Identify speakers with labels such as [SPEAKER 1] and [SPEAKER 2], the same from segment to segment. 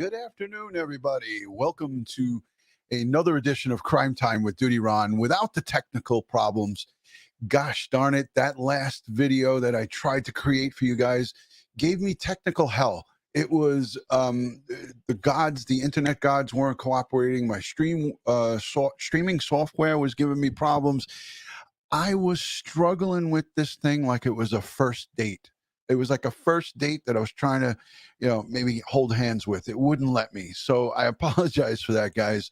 [SPEAKER 1] Good afternoon, everybody. Welcome to another edition of Crime Time with DutyRon without the technical problems. Gosh darn it, that last video that I tried to create for you guys gave me technical hell. It was the gods, the internet gods weren't cooperating. My streaming software was giving me problems. I was struggling with this thing like it was a first date. It was like a first date that I was trying to, maybe hold hands with. It wouldn't let me. So I apologize for that, guys.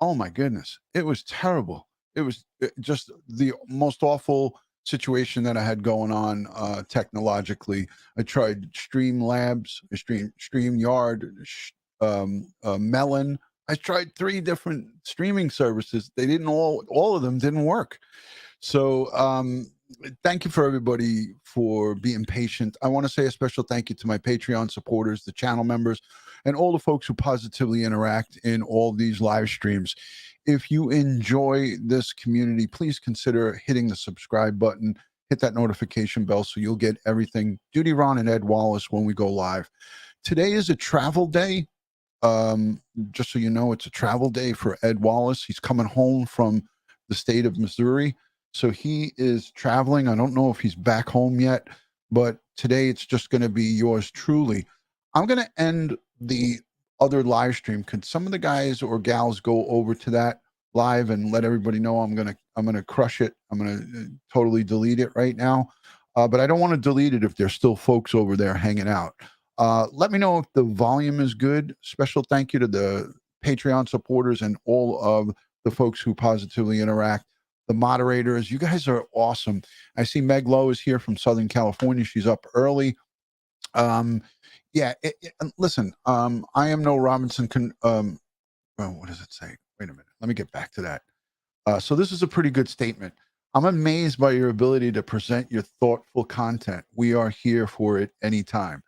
[SPEAKER 1] Oh my goodness. It was terrible. It was just the most awful situation that I had going on technologically. I tried Streamlabs, StreamYard, Melon. I tried 3 different streaming services. They didn't all of them didn't work. So thank you for everybody for being patient. I want to say a special thank you to my Patreon supporters, the channel members, and all the folks who positively interact in all these live streams. If you enjoy this community, please consider hitting the subscribe button, hit that notification bell so you'll get everything DutyRon and Ed Wallace when we go live. Today is a travel day. Just so you know, it's a travel day for Ed Wallace. He's coming home from the state of Missouri. So he is traveling. I don't know if he's back home yet, but today it's just going to be yours truly. I'm going to end the other live stream. Could some of the guys or gals go over to that live and let everybody know I'm going to crush it. I'm going to totally delete it right now. But I don't want to delete it if there's still folks over there hanging out. Let me know if the volume is good. Special thank you to the Patreon supporters and all of the folks who positively interact. The moderators, you guys are awesome. I see Meg Lowe is here from Southern California. She's up early. Listen, I am no Robinson. What does it say? Wait a minute. Let me get back to that. So this is a pretty good statement. I'm amazed by your ability to present your thoughtful content. We are here for it anytime.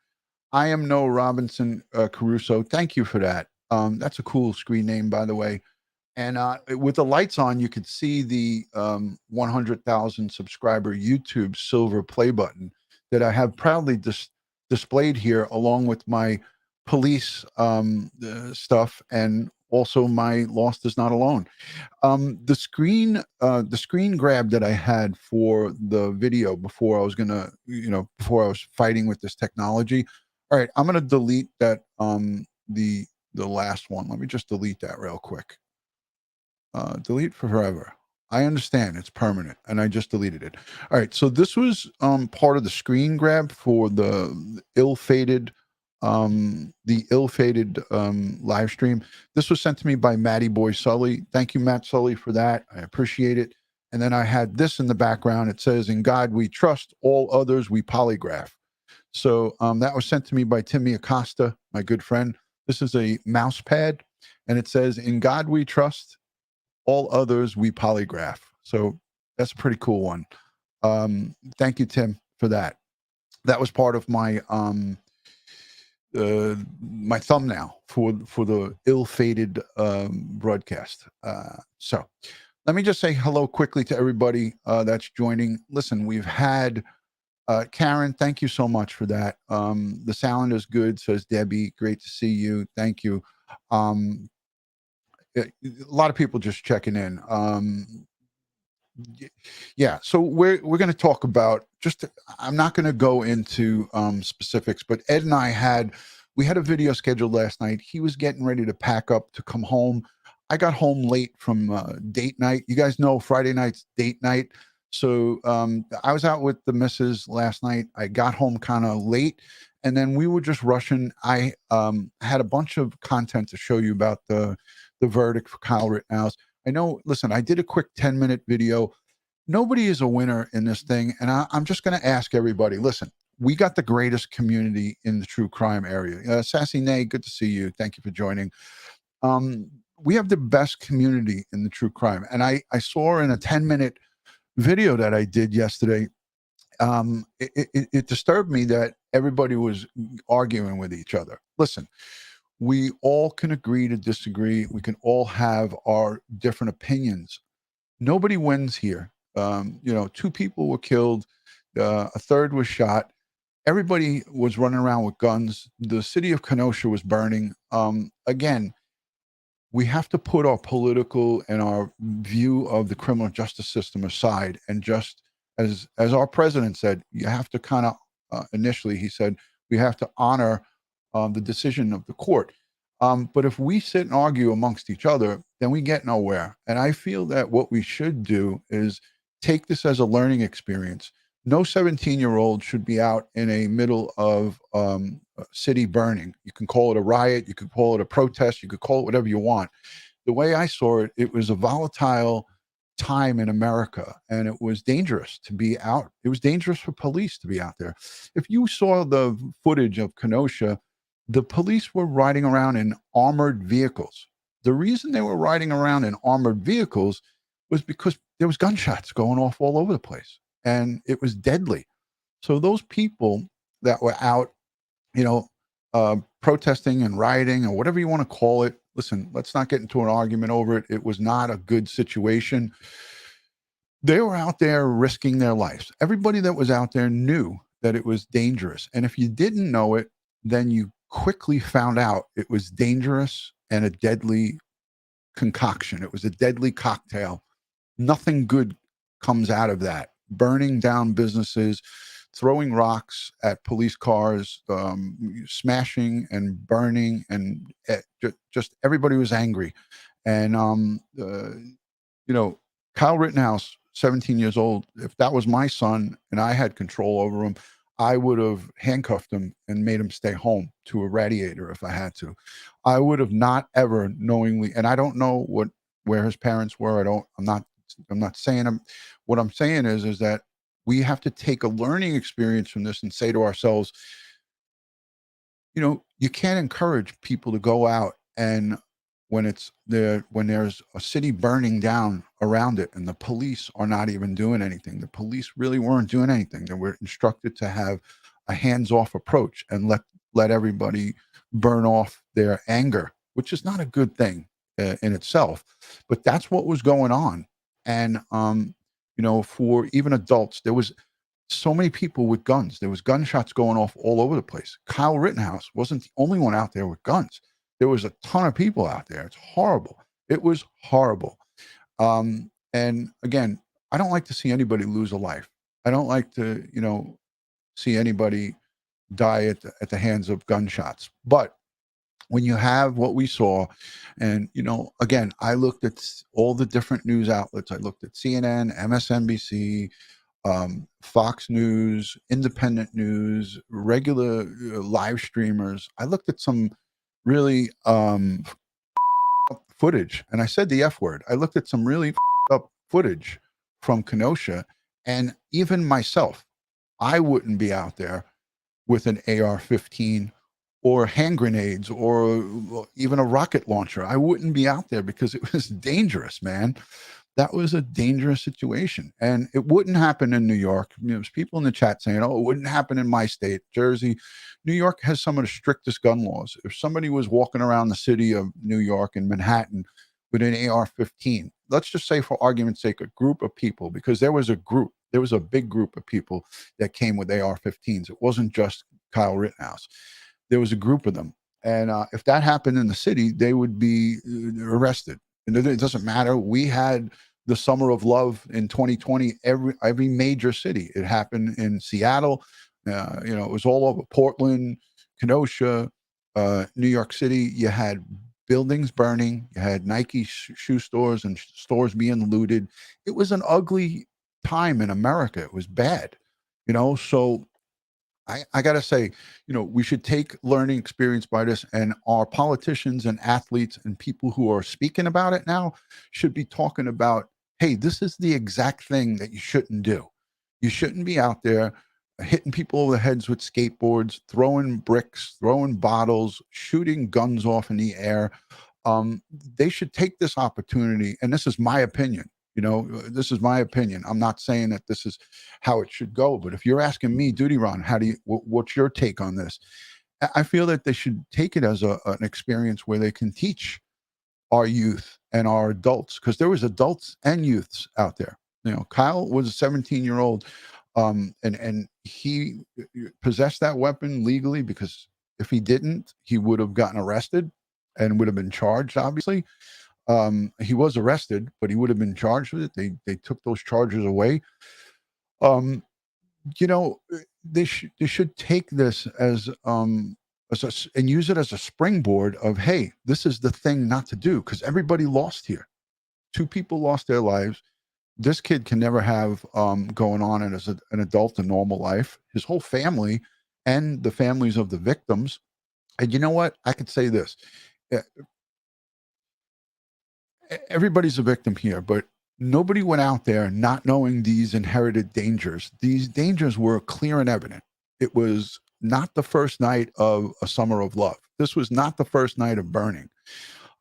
[SPEAKER 1] I am no Robinson Caruso. Thank you for that. That's a cool screen name, by the way. And with the lights on, you could see the 100,000 subscriber YouTube silver play button that I have proudly displayed here, along with my police stuff and also my Lost is Not Alone. The screen grab that I had for the video before I was before I was fighting with this technology. All right, I'm gonna delete that the last one. Let me just delete that real quick. Delete forever. I understand it's permanent, and I just deleted it. All right, so this was part of the screen grab for the ill-fated live stream. This was sent to me by Matty Boy Sully. Thank you, Matt Sully, for that. I appreciate it. And then I had this in the background. It says, "In God we trust, all others we polygraph." So that was sent to me by Timmy Acosta, my good friend. This is a mouse pad, and it says, "In God we trust, all others we polygraph." So that's a pretty cool one. Thank you, Tim, for that. That was part of my my thumbnail for the ill-fated broadcast. So let me just say hello quickly to everybody that's joining. Listen, we've had Karen, thank you so much for that. The sound is good, says Debbie. Great to see you. Thank you. A lot of people just checking in. Yeah, so we're going to talk about I'm not going to go into specifics, but Ed and we had a video scheduled last night. He was getting ready to pack up to come home. I got home late from date night. You guys know Friday night's date night. So I was out with the missus last night. I got home kind of late, and then we were just rushing. I had a bunch of content to show you about the verdict for Kyle Rittenhouse. I know, listen, I did a quick 10-minute video. Nobody is a winner in this thing. And I'm just going to ask everybody, listen, we got the greatest community in the true crime area. Sassy Nay, good to see you. Thank you for joining. We have the best community in the true crime. And I saw in a 10-minute video that I did yesterday, it disturbed me that everybody was arguing with each other. Listen, we all can agree to disagree. We can all have our different opinions. Nobody wins here. 2 people were killed. A third was shot. everybody was running around with guns. The city of Kenosha was burning. Again, we have to put our political and our view of the criminal justice system aside, and just as our president said, you have to kind of initially he said we have to honor the decision of the court. But if we sit and argue amongst each other, then we get nowhere. And I feel that what we should do is take this as a learning experience. No 17-year-old should be out in a middle of a city burning. You can call it a riot, you could call it a protest, you could call it whatever you want. The way I saw it, it was a volatile time in America, and it was dangerous to be out. It was dangerous for police to be out there. If you saw the footage of Kenosha, the police were riding around in armored vehicles. The reason they were riding around in armored vehicles was because there was gunshots going off all over the place, and it was deadly. So those people that were out, you know, protesting and rioting or whatever you want to call it. Listen, let's not get into an argument over it. It was not a good situation. They were out there risking their lives. Everybody that was out there knew that it was dangerous. And if you didn't know it, then you quickly found out it was dangerous and a deadly concoction. It was a deadly cocktail. Nothing good comes out of that. Burning down businesses, throwing rocks at police cars, smashing and burning, and just everybody was angry. And Kyle Rittenhouse, 17 years old. If that was my son and I had control over him, I would have handcuffed him and made him stay home to a radiator if I had to. I would have not ever knowingly, and I don't know where his parents were. I'm not saying him. What I'm saying is that we have to take a learning experience from this and say to ourselves, you can't encourage people to go out and when there's a city burning down around it and the police are not even doing anything. The police really weren't doing anything. They were instructed to have a hands-off approach and let everybody burn off their anger, which is not a good thing in itself. But that's what was going on. And for even adults, there was so many people with guns. There was gunshots going off all over the place. Kyle Rittenhouse wasn't the only one out there with guns. There was a ton of people out there. It's horrible. It was horrible. And again, I don't like to see anybody lose a life. I don't like to, see anybody die at the hands of gunshots. But when you have what we saw, and again, I looked at all the different news outlets. I looked at CNN, MSNBC, Fox News, independent news, regular live streamers. I looked at some really footage, and I said the F word. I looked at some really up footage from Kenosha, and even myself, I wouldn't be out there with an AR-15 or hand grenades or even a rocket launcher. I wouldn't be out there because it was dangerous, man. That was a dangerous situation. And it wouldn't happen in New York. There's people in the chat saying, oh, it wouldn't happen in my state, Jersey. New York has some of the strictest gun laws. If somebody was walking around the city of New York and Manhattan with an AR-15, let's just say for argument's sake, a group of people, because there was a big group of people that came with AR-15s. It wasn't just Kyle Rittenhouse. There was a group of them. And if that happened in the city, they would be arrested. And it doesn't matter. We had the Summer of Love in 2020, every major city. It happened in Seattle. It was all over Portland, Kenosha, New York City. You had buildings burning. You had Nike shoe stores and stores being looted. It was an ugly time in America. It was bad, so I got to say, we should take learning experience by this, and our politicians and athletes and people who are speaking about it now should be talking about, hey, this is the exact thing that you shouldn't do. You shouldn't be out there hitting people over the heads with skateboards, throwing bricks, throwing bottles, shooting guns off in the air. They should take this opportunity, and this is my opinion. This is my opinion. I'm not saying that this is how it should go, but if you're asking me, DutyRon, what's your take on this? I feel that they should take it as an experience where they can teach our youth and our adults, because there was adults and youths out there. Kyle was a 17-year-old. And he possessed that weapon legally, because if he didn't, he would have gotten arrested and would have been charged, obviously. He was arrested, but he would have been charged with it. They took those charges away. Um, you know, they should take this as and use it as a springboard of, hey, this is the thing not to do, because everybody lost here. 2 people lost their lives. This kid can never have going on as an adult, a normal life. His whole family and the families of the victims. And you know what? I could say this. eh, Everybody's a victim here, but nobody went out there not knowing these inherited dangers. These dangers were clear and evident. It was not the first night of A Summer of Love. This was not the first night of burning.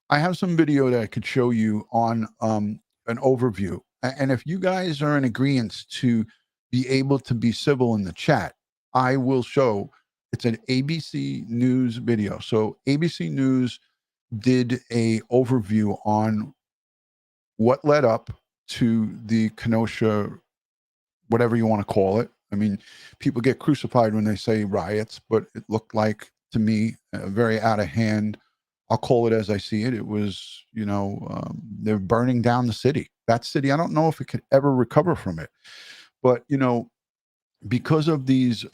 [SPEAKER 1] I have some video that I could show you on an overview. And if you guys are in agreement to be able to be civil in the chat, I will show. It's an ABC News video. So ABC News did a overview on what led up to the Kenosha, whatever you want to call it. I mean, people get crucified when they say riots, but it looked like, to me, very out of hand. I'll call it as I see it. It was, they're burning down the city. That city, I don't know if it could ever recover from it. But, because of these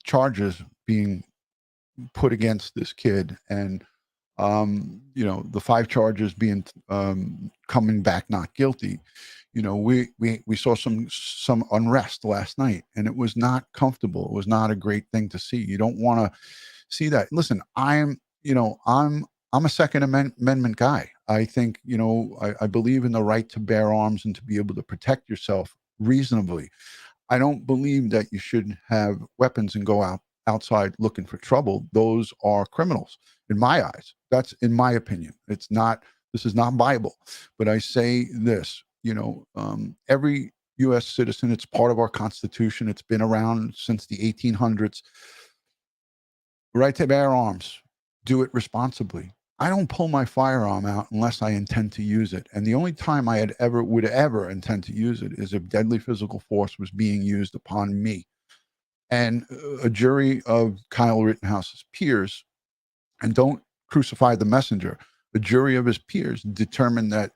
[SPEAKER 1] charges being put against this kid, and the 5 charges being coming back not guilty, we saw some unrest last night, and it was not comfortable. It was not a great thing to see. You don't want to see that. Listen, I'm a Second Amendment guy. I think, I believe in the right to bear arms and to be able to protect yourself reasonably. I don't believe that you should have weapons and go outside looking for trouble. Those are criminals in my eyes. That's in my opinion. This is not Bible, but I say this, every U.S. citizen, it's part of our Constitution. It's been around since the 1800s. Right to bear arms, do it responsibly. I don't pull my firearm out unless I intend to use it. And the only time I would ever intend to use it is if deadly physical force was being used upon me. And a jury of Kyle Rittenhouse's peers, and don't crucify the messenger, a jury of his peers determined that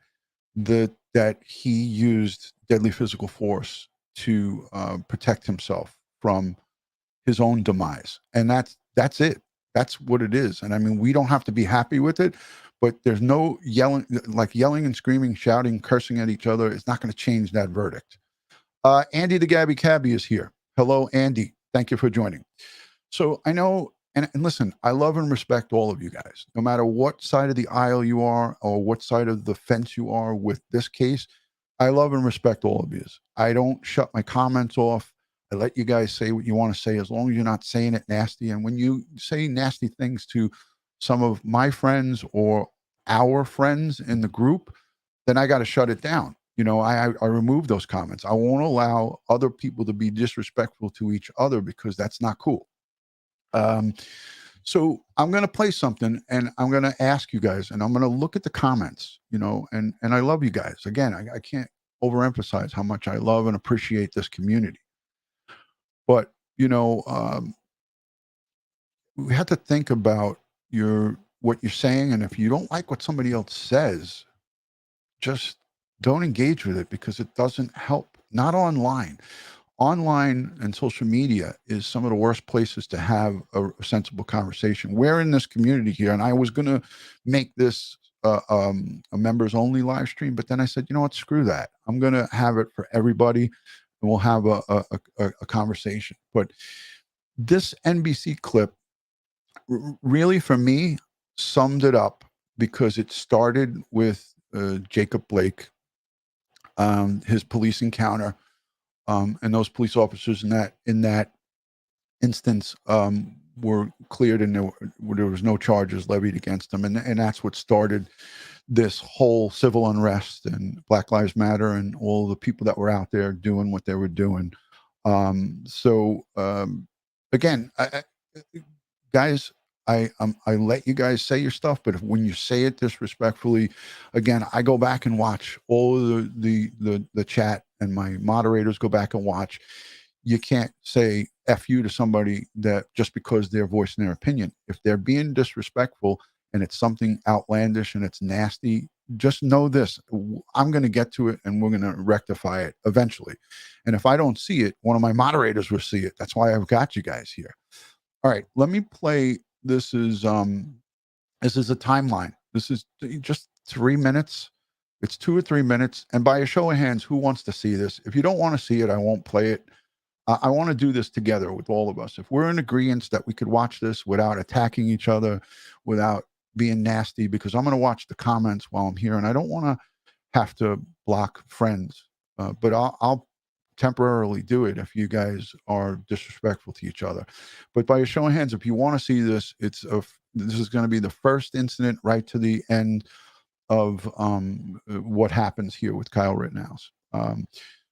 [SPEAKER 1] he used deadly physical force to protect himself from his own demise. And that's it. That's what it is. And I mean, we don't have to be happy with it, but there's no yelling and screaming, shouting, cursing at each other. It's not going to change that verdict. Andy the Gabby Cabby is here. Hello, Andy. Thank you for joining. So I know, and listen, I love and respect all of you guys, no matter what side of the aisle you are or what side of the fence you are with this case. I love and respect all of you. I don't shut my comments off. I let you guys say what you want to say, as long as you're not saying it nasty. And when you say nasty things to some of my friends or our friends in the group, then I got to shut it down. I remove those comments. I won't allow other people to be disrespectful to each other, because that's not cool. So I'm going to play something, and I'm going to ask you guys, and I'm going to look at the comments, and I love you guys. Again, I can't overemphasize how much I love and appreciate this community. But, we have to think about what you're saying. And if you don't like what somebody else says, just don't engage with it, because it doesn't help. Not online. Online and social media is some of the worst places to have a sensible conversation. We're in this community here, and I was going to make this a members only live stream, but then I said, you know what, screw that. I'm going to have it for everybody, and we'll have a conversation. But this NBC clip really, for me, summed it up, because it started with Jacob Blake, his police encounter, and those police officers in that instance were cleared, and there was no charges levied against them, and that's what started this whole civil unrest and Black Lives Matter and all the people that were out there doing what they were doing. Again, guys, I let you guys say your stuff, but when you say it disrespectfully, again, I go back and watch all of the chat, and my moderators go back and watch. you can't say F you to somebody that just because they're voicing their opinion. If they're being disrespectful and it's something outlandish and it's nasty, just know this. I'm going to get to it and we're going to rectify it eventually. And if I don't see it, one of my moderators will see it. That's why I've got you guys here. All right, let me play. This is a timeline. This is just 3 minutes. It's 2 or 3 minutes. And by a show of hands, who wants to see this? If you don't want to see it, I won't play it. I want to do this together with all of us. If we're in agreement that we could watch this without attacking each other, without being nasty, because I'm going to watch the comments while I'm here, and I don't want to have to block friends, but I'll temporarily do it if you guys are disrespectful to each other. But by a show of hands, if you want to see this, this is going to be the first incident right to the end of what happens here with Kyle Rittenhouse.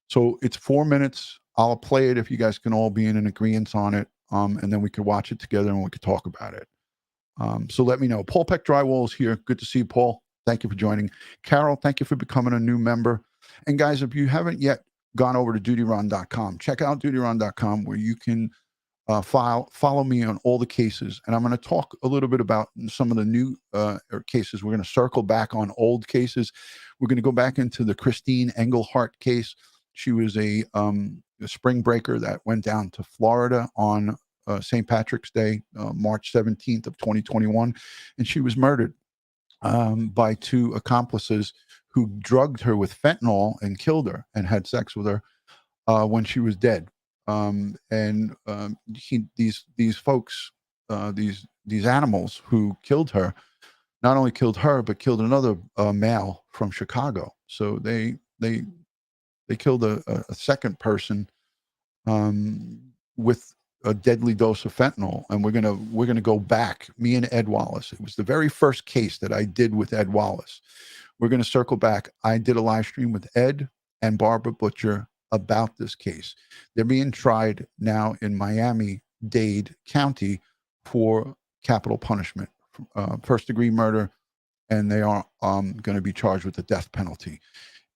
[SPEAKER 1] So it's 4 minutes. I'll play it if you guys can all be in an agreement on it, and then we could watch it together and we could talk about it. So let me know. Paul Peck Drywall is here. Good to see you, Paul. Thank you for joining. Carol, thank you for becoming a new member. And guys, if you haven't yet gone over to DutyRon.com, check out DutyRon.com where you can follow me on all the cases. And I'm going to talk a little bit about some of the new cases. We're going to circle back on old cases. We're going to go back into the Christine Engelhardt case. She was a spring breaker that went down to Florida on St. Patrick's Day, March 17th of 2021. And she was murdered by 2 accomplices who drugged her with fentanyl and killed her and had sex with her when she was dead. These folks, these animals who killed her, not only killed her but killed another male from Chicago. So they killed a second person with a deadly dose of fentanyl, and we're gonna go back. Me and Ed Wallace. It was the very first case that I did with Ed Wallace. We're gonna circle back. I did a live stream with Ed and Barbara Butcher about this case. They're being tried now in Miami-Dade County for capital punishment, first-degree murder, and they are going to be charged with the death penalty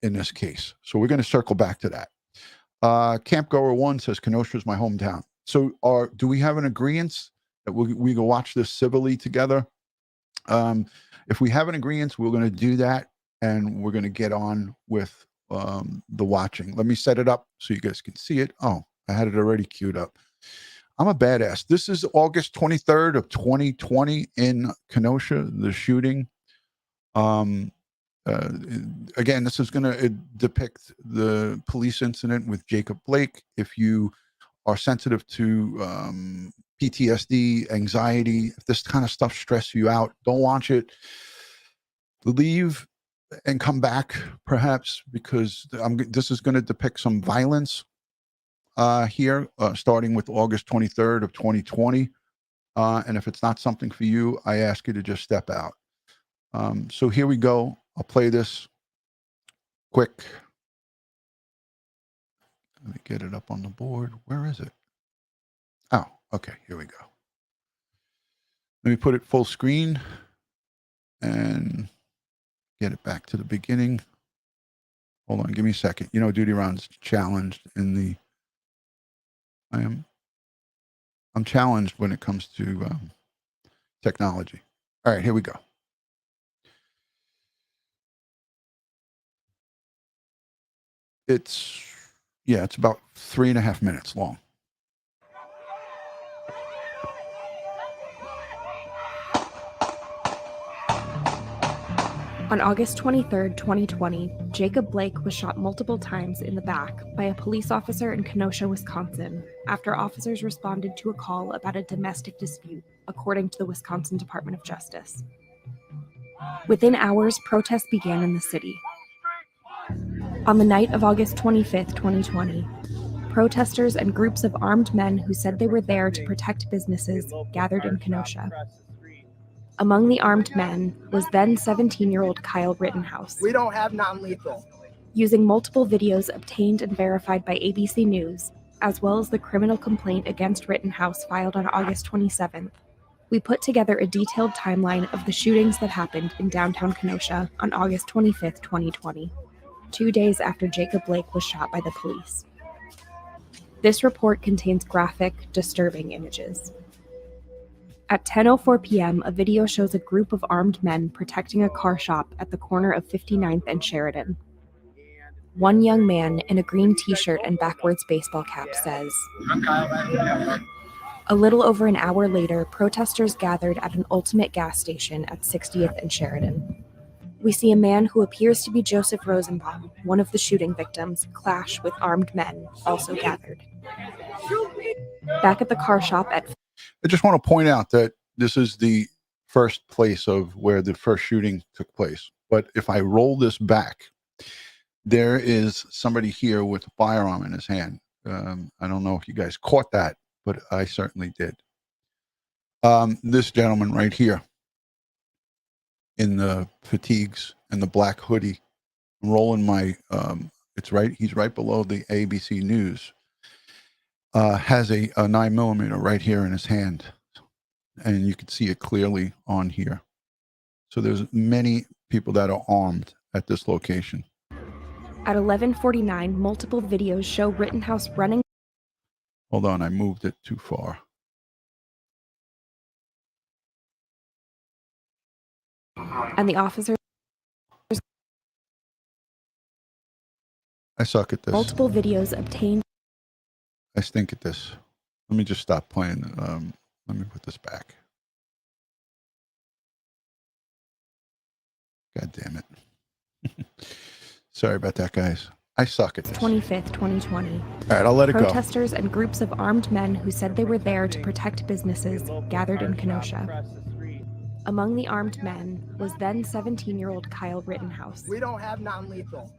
[SPEAKER 1] in this case. So we're going to circle back to that. Camp Goer 1 says Kenosha is my hometown. So do we have an agreement that we go watch this civilly together? If we have an agreement, we're going to do that, and we're going to get on with the watching. Let me set it up so you guys can see it. Oh, I had it already queued up. I'm a badass. This is August 23rd of 2020 in Kenosha, the shooting. Again, this is going to depict the police incident with Jacob Blake. If you are sensitive to PTSD, anxiety, if this kind of stuff stresses you out, don't watch it. Leave and come back, perhaps, because this is going to depict some violence here, starting with August 23rd of 2020. And if it's not something for you, I ask you to just step out. So here we go. I'll play this quick. Let me get it up on the board. Where is it? Oh, okay. Here we go. Let me put it full screen and get it back to the beginning. Hold on, give me a second. You know, DutyRon's challenged in the. I'm challenged when it comes to technology. All right, here we go. It's about 3.5 minutes long.
[SPEAKER 2] On August 23, 2020, Jacob Blake was shot multiple times in the back by a police officer in Kenosha, Wisconsin, after officers responded to a call about a domestic dispute, according to the Wisconsin Department of Justice. Within hours, protests began in the city. On the night of August 25, 2020, protesters and groups of armed men who said they were there to protect businesses gathered in Kenosha. Among the armed men was then 17-year-old Kyle Rittenhouse.
[SPEAKER 3] We don't have non-lethal.
[SPEAKER 2] Using multiple videos obtained and verified by ABC News, as well as the criminal complaint against Rittenhouse filed on August 27th, we put together a detailed timeline of the shootings that happened in downtown Kenosha on August 25th, 2020, 2 days after Jacob Blake was shot by the police. This report contains graphic, disturbing images. At 10:04 p.m., a video shows a group of armed men protecting a car shop at the corner of 59th and Sheridan. One young man in a green t-shirt and backwards baseball cap says, a little over an hour later, protesters gathered at an Ultimate gas station at 60th and Sheridan. We see a man who appears to be Joseph Rosenbaum, one of the shooting victims, clash with armed men also gathered. Back at the car shop at...
[SPEAKER 1] I just want to point out that this is the first place of where the first shooting took place. But if I roll this back, there is somebody here with a firearm in his hand. I don't know if you guys caught that, but I certainly did. This gentleman right here in the fatigues and the black hoodie, I'm rolling my, he's right below the ABC News, has a 9mm right here in his hand. And you can see it clearly on here. So there's many people that are armed at this location.
[SPEAKER 2] At 11:49, multiple videos show Rittenhouse running.
[SPEAKER 1] Hold on, I moved it too far.
[SPEAKER 2] And the officers...
[SPEAKER 1] I suck at this.
[SPEAKER 2] Multiple videos obtained.
[SPEAKER 1] I stink at this. Let me just stop playing. Let me put this back. God damn it. Sorry about that, guys. I suck at this.
[SPEAKER 2] 25th, 2020.
[SPEAKER 1] All right, I'll let it go.
[SPEAKER 2] Protesters and groups of armed men who said they were there to protect businesses gathered in Kenosha. Among the armed men was then 17-year-old Kyle Rittenhouse.
[SPEAKER 3] We don't have non-lethal.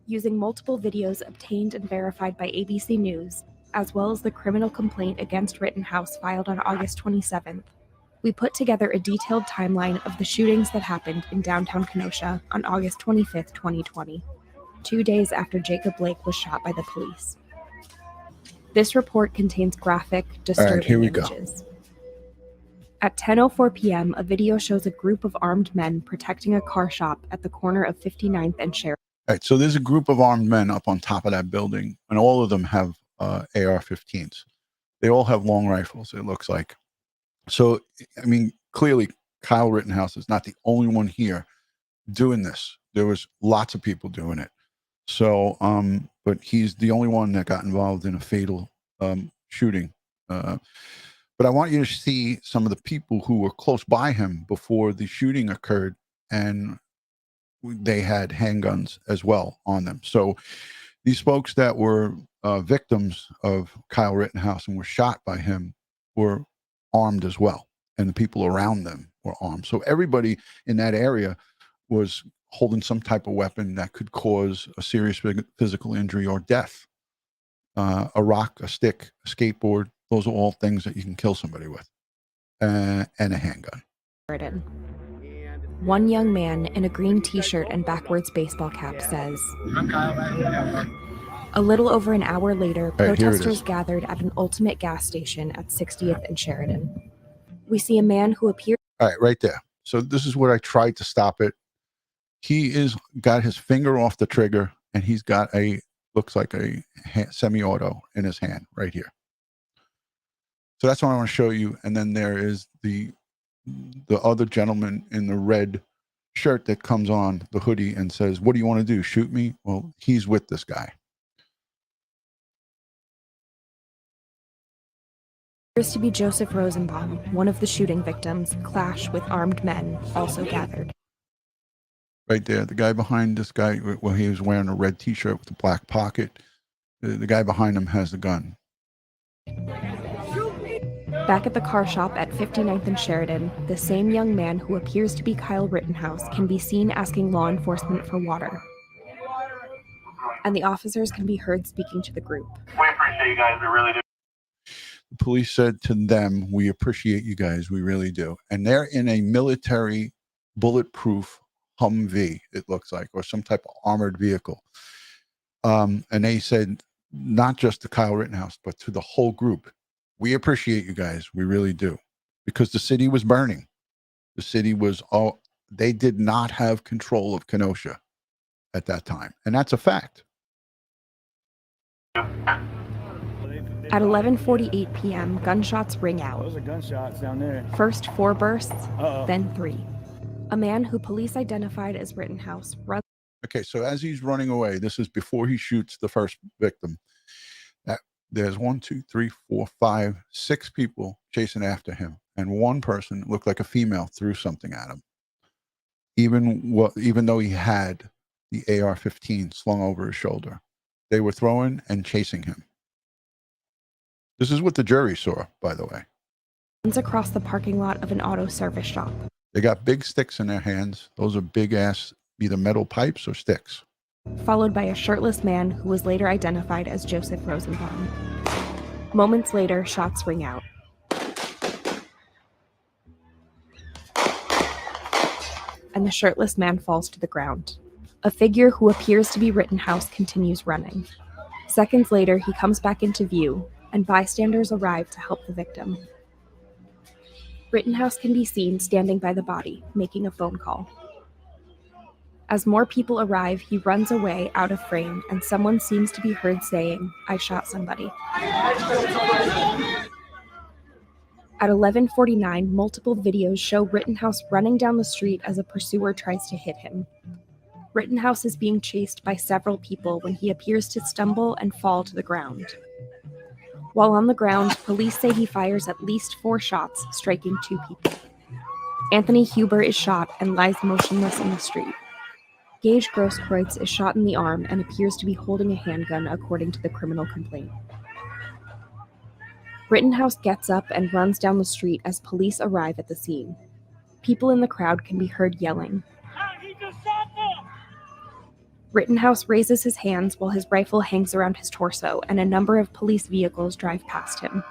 [SPEAKER 2] Using multiple videos obtained and verified by ABC News, as well as the criminal complaint against Rittenhouse filed on August 27th, we put together a detailed timeline of the shootings that happened in downtown Kenosha on August 25th, 2020, 2 days after Jacob Blake was shot by the police. This report contains graphic, disturbing images. At 10:04 p.m., a video shows a group of armed men protecting a car shop at the corner of 59th and Sheridan.
[SPEAKER 1] All right, so there's a group of armed men up on top of that building, and all of them have AR-15s. They all have long rifles, it looks like. So, I mean, clearly, Kyle Rittenhouse is not the only one here doing this. There was lots of people doing it. So, but he's the only one that got involved in a fatal shooting. But I want you to see some of the people who were close by him before the shooting occurred, and they had handguns as well on them. So these folks that were victims of Kyle Rittenhouse and were shot by him were armed as well, and the people around them were armed. So everybody in that area was holding some type of weapon that could cause a serious physical injury or death. A rock, a stick, a skateboard, those are all things that you can kill somebody with, and a handgun.
[SPEAKER 2] One young man in a green t-shirt and backwards baseball cap says, a little over an hour later, protesters gathered at an Ultimate gas station at 60th and Sheridan. We see a man who appeared...
[SPEAKER 1] All right, right there. So this is where I tried to stop it. He is got his finger off the trigger, and he's got looks like a semi-auto in his hand right here. So that's what I want to show you. And then there is the other gentleman in the red shirt that comes on the hoodie and says, what do you want to do? Shoot me? Well, he's with this guy.
[SPEAKER 2] Appears to be Joseph Rosenbaum, one of the shooting victims, clash with armed men also gathered.
[SPEAKER 1] Right there, the guy behind this guy, well, he was wearing a red t-shirt with a black pocket. The guy behind him has the gun.
[SPEAKER 2] Back at the car shop at 59th and Sheridan, the same young man who appears to be Kyle Rittenhouse can be seen asking law enforcement for water. And the officers can be heard speaking to the group.
[SPEAKER 4] We appreciate you guys, we really do.
[SPEAKER 1] The police said to them, we appreciate you guys, we really do. And they're in a military bulletproof Humvee, it looks like, or some type of armored vehicle. And they said, not just to Kyle Rittenhouse, but to the whole group, we appreciate you guys, we really do. Because the city was burning. The city was all, they did not have control of Kenosha at that time. And that's a fact.
[SPEAKER 4] They
[SPEAKER 2] At 11:48 p.m., gunshots ring out.
[SPEAKER 3] Those are gunshots down there.
[SPEAKER 2] First 4 bursts,
[SPEAKER 3] Uh-oh.
[SPEAKER 2] then 3. A man who police identified as Rittenhouse runs.
[SPEAKER 1] Okay, so as he's running away, this is before he shoots the first victim. There's 1, 2, 3, 4, 5, 6 people chasing after him, and one person looked like a female threw something at him. Even though he had the AR-15 slung over his shoulder, they were throwing and chasing him. This is what the jury saw, by the way.
[SPEAKER 2] Runs across the parking lot of an auto service shop.
[SPEAKER 1] They got big sticks in their hands. Those are big ass, either metal pipes or sticks.
[SPEAKER 2] Followed by a shirtless man who was later identified as Joseph Rosenbaum. Moments later, shots ring out. And the shirtless man falls to the ground. A figure who appears to be Rittenhouse continues running. Seconds later, he comes back into view, and bystanders arrive to help the victim. Rittenhouse can be seen standing by the body, making a phone call. As more people arrive, he runs away out of frame, and someone seems to be heard saying, "I shot somebody." At 11:49, multiple videos show Rittenhouse running down the street as a pursuer tries to hit him. Rittenhouse is being chased by several people when he appears to stumble and fall to the ground. While on the ground, police say he fires at least 4 shots, striking 2 people. Anthony Huber is shot and lies motionless in the street. Gage Grosskreutz is shot in the arm and appears to be holding a handgun, according to the criminal complaint. Rittenhouse gets up and runs down the street as police arrive at the scene. People in the crowd can be heard yelling. Rittenhouse raises his hands while his rifle hangs around his torso, and a number of police vehicles drive past him.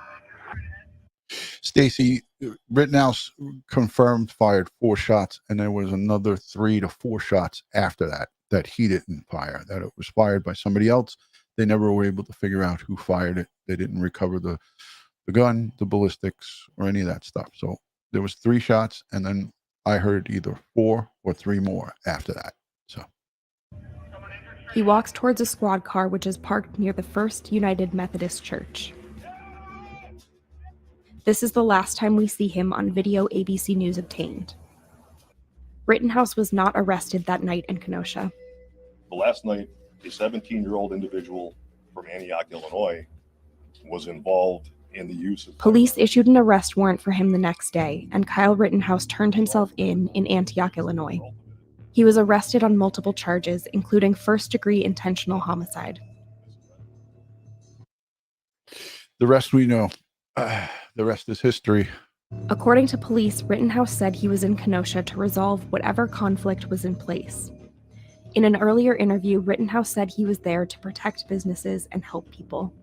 [SPEAKER 1] Stacy, Rittenhouse confirmed fired 4 shots, and there was another 3 to 4 shots after that he didn't fire, that it was fired by somebody else. They never were able to figure out who fired it. They didn't recover the gun, the ballistics, or any of that stuff. So there was 3 shots, and then I heard either 4 or 3 more after that. So
[SPEAKER 2] he walks towards a squad car which is parked near the First United Methodist Church. This is the last time we see him on video ABC News obtained. Rittenhouse was not arrested that night in Kenosha.
[SPEAKER 5] The last night, a 17-year-old individual from Antioch, Illinois, was involved in the use of...
[SPEAKER 2] Police issued an arrest warrant for him the next day, and Kyle Rittenhouse turned himself in Antioch, Illinois. He was arrested on multiple charges, including first-degree intentional homicide.
[SPEAKER 1] the rest we know. The rest is history.
[SPEAKER 2] According to police, Rittenhouse said he was in Kenosha to resolve whatever conflict was in place. In an earlier interview, Rittenhouse said he was there to protect businesses and help people.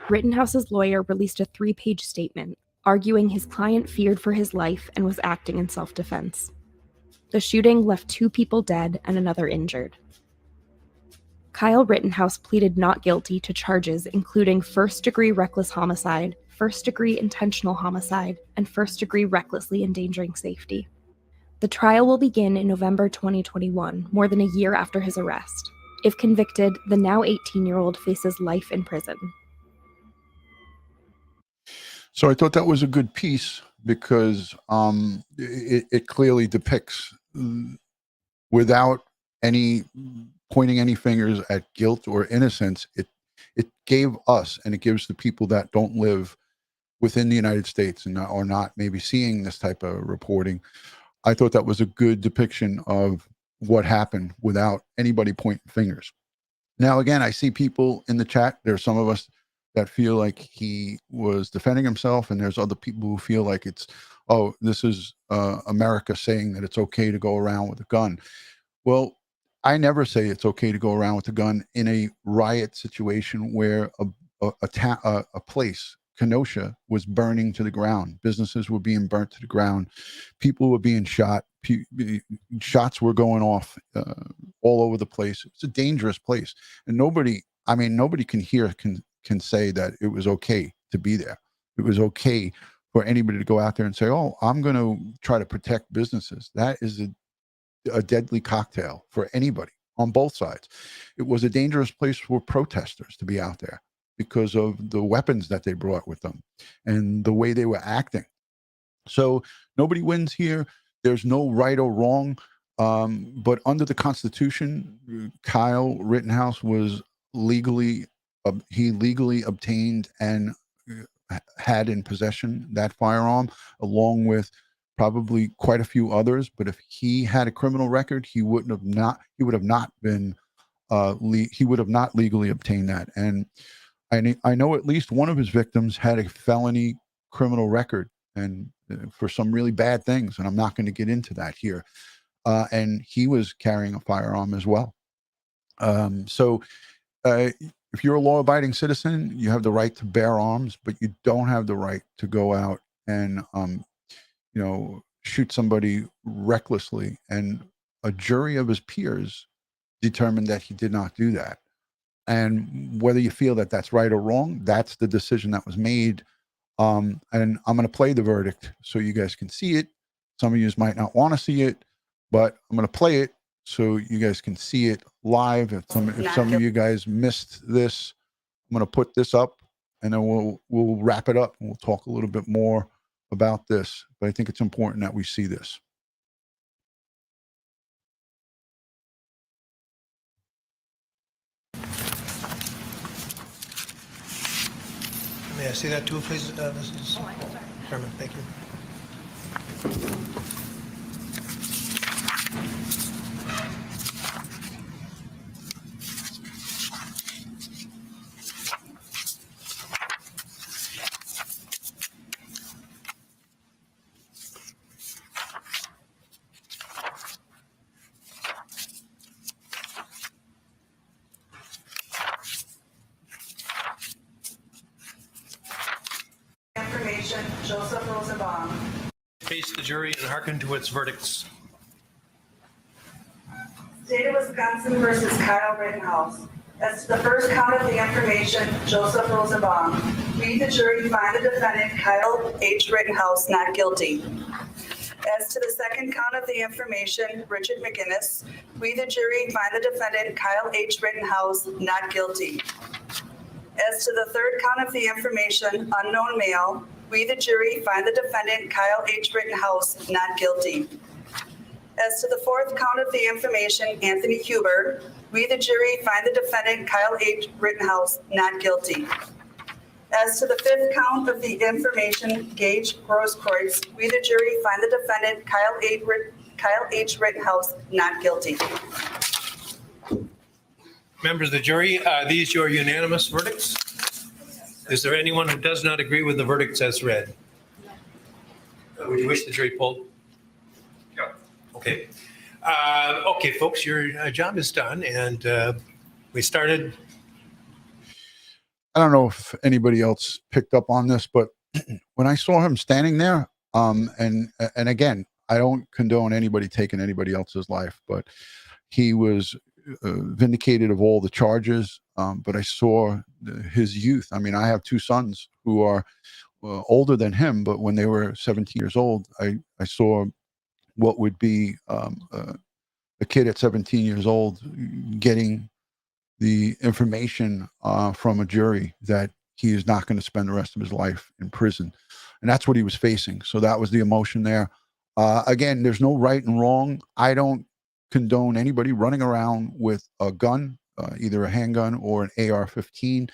[SPEAKER 2] Rittenhouse's lawyer released a 3-page statement, arguing his client feared for his life and was acting in self-defense. The shooting left 2 people dead and another injured. Kyle Rittenhouse pleaded not guilty to charges including first-degree reckless homicide, first-degree intentional homicide, and first-degree recklessly endangering safety. The trial will begin in November 2021, more than a year after his arrest. If convicted, the now 18-year-old faces life in prison.
[SPEAKER 1] So I thought that was a good piece because it clearly depicts, without any pointing any fingers at guilt or innocence, it gave us, and it gives the people that don't live within the United States and are not maybe seeing this type of reporting. I thought that was a good depiction of what happened without anybody pointing fingers. Now, again, I see people in the chat. There are some of us that feel like he was defending himself, and there's other people who feel like it's, oh, this is America saying that it's okay to go around with a gun. Well, I never say it's okay to go around with a gun in a riot situation where a place, Kenosha, was burning to the ground. Businesses were being burnt to the ground. People were being shot. Shots were going off all over the place. It's a dangerous place, and nobody can say that it was okay to be there. It was okay for anybody to go out there and say, oh, I'm going to try to protect businesses. That is a deadly cocktail for anybody on both sides. It was a dangerous place for protesters to be out there. because of the weapons that they brought with them and the way they were acting. So nobody wins here. There's no right or wrong. But under the Constitution, Kyle Rittenhouse was legally obtained and had in possession that firearm, along with probably quite a few others. But if he had a criminal record, he would have not been he would have not legally obtained that. And I know at least one of his victims had a felony criminal record, and for some really bad things, and I'm not going to get into that here. And he was carrying a firearm as well. So if you're a law-abiding citizen, you have the right to bear arms, but you don't have the right to go out and shoot somebody recklessly. And a jury of his peers determined that he did not do that. And whether you feel that that's right or wrong, that's the decision that was made. And I'm going to play the verdict so you guys can see it. Some of you might not want to see it, but I'm going to play it so you guys can see it live. If some of you guys missed this, I'm going to put this up, and then we'll wrap it up and we'll talk a little bit more about this. But I think it's important that we see this.
[SPEAKER 3] May I see that too, please, Mrs. Chairman? Thank you.
[SPEAKER 6] Joseph Rosenbaum.
[SPEAKER 3] Face the jury and hearken to its verdicts.
[SPEAKER 6] State of Wisconsin versus Kyle Rittenhouse. As to the first count of the information, Joseph Rosenbaum. We, the jury, find the defendant, Kyle H. Rittenhouse, not guilty. As to the second count of the information, Richard McGinnis. We, the jury, find the defendant, Kyle H. Rittenhouse, not guilty. As to the third count of the information, unknown male, we, the jury, find the defendant, Kyle H. Rittenhouse, not guilty. As to the fourth count of the information, Anthony Huber, we, the jury, find the defendant, Kyle H. Rittenhouse, not guilty. As to the fifth count of the information, Gage Grosskreutz, we, the jury, find the defendant, Kyle H. Rittenhouse, not guilty.
[SPEAKER 3] Members of the jury, are these your unanimous verdicts? Is there anyone who does not agree with the verdicts as read? Would you wish the jury polled?
[SPEAKER 4] Yeah.
[SPEAKER 3] Okay. Okay, folks, your job is done, and we started.
[SPEAKER 1] I don't know if anybody else picked up on this, but when I saw him standing there, and again, I don't condone anybody taking anybody else's life, but he was vindicated of all the charges. But I saw his youth. I mean, I have two sons who are older than him, but when they were 17 years old, I saw what would be a kid at 17 years old getting the information from a jury that he is not going to spend the rest of his life in prison. And that's what he was facing. So that was the emotion there. Again, there's no right and wrong. I don't condone anybody running around with a gun, either a handgun or an AR-15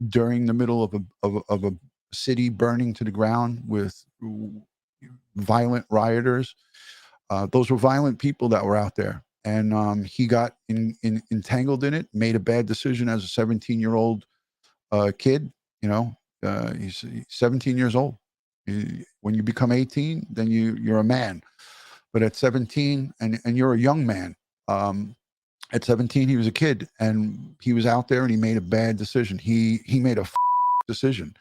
[SPEAKER 1] during the middle of a city burning to the ground with violent rioters. Those were violent people that were out there. And he got entangled in it, made a bad decision as a 17-year-old kid. You know, he's 17 years old. When you become 18, then you're a man. But at 17, and you're a young man. At 17, he was a kid, and he was out there, and he made a bad decision. He made a decision.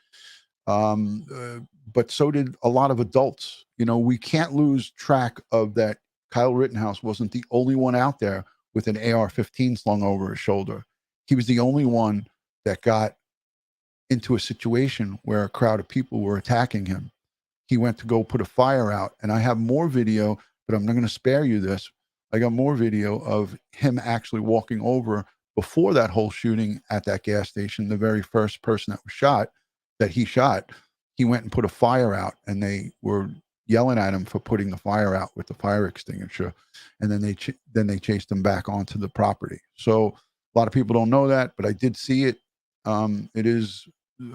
[SPEAKER 1] But so did a lot of adults. You know, we can't lose track of that. Kyle Rittenhouse wasn't the only one out there with an AR-15 slung over his shoulder. He was the only one that got into a situation where a crowd of people were attacking him. He went to go put a fire out, and I have more video, but I'm not going to spare you this. I got more video of him actually walking over before that whole shooting at that gas station, the very first person that was shot, that he shot, he went and put a fire out, and they were yelling at him for putting the fire out with the fire extinguisher, and then they chased him back onto the property. So a lot of people don't know that, but I did see it. It is